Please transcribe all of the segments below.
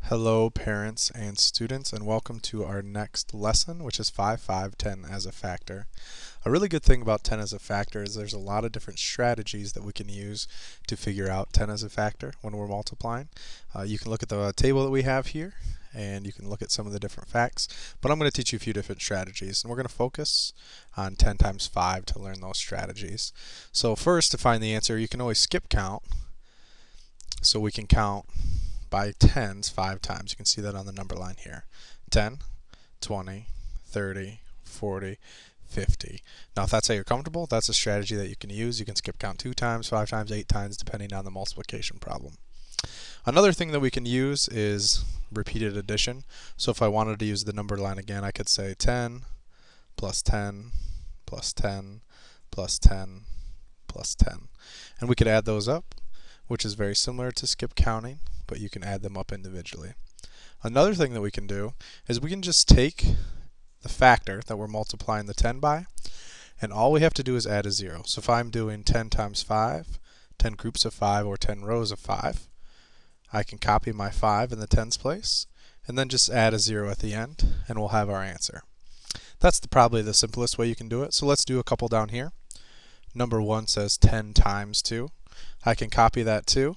Hello parents and students, and welcome to our next lesson, which is 5, 5, 10 as a factor. A really good thing about 10 as a factor is there's a lot of different strategies that we can use to figure out 10 as a factor when we're multiplying. You can look at the table that we have here and you can look at some of the different facts, but I'm going to teach you a few different strategies, and we're going to focus on 10 times 5 to learn those strategies. So first, to find the answer, you can always skip count, so we can count by tens 5 times. You can see that on the number line here. 10, 20, 30, 40, 50. Now if that's how you're comfortable, that's a strategy that you can use. You can skip count 2 times, 5 times, 8 times, depending on the multiplication problem. Another thing that we can use is repeated addition. So if I wanted to use the number line again, I could say 10 plus 10 plus 10 plus 10 plus 10. And we could add those up, which is very similar to skip counting, but you can add them up individually. Another thing that we can do is we can just take the factor that we're multiplying the 10 by, and all we have to do is add a 0. So if I'm doing 10 times 5, 10 groups of 5 or 10 rows of 5, I can copy my 5 in the tens place and then just add a 0 at the end and we'll have our answer. That's probably the simplest way you can do it. So let's do a couple down here. Number 1 says 10 times 2. I can copy that 2,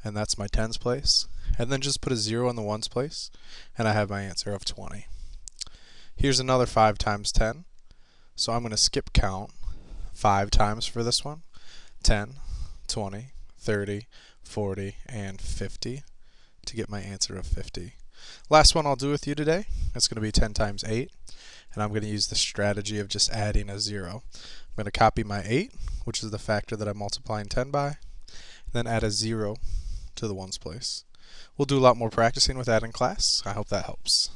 and that's my tens place, and then just put a 0 in the ones place, and I have my answer of 20. Here's another 5 times 10, so I'm going to skip count 5 times for this one. 10, 20, 30, 40, and 50 to get my answer of 50. Last one I'll do with you today, it's going to be 10 times 8, and I'm going to use the strategy of just adding a 0. I'm going to copy my 8, which is the factor that I'm multiplying 10 by, then add a 0 to the ones place. We'll do a lot more practicing with that in class. I hope that helps.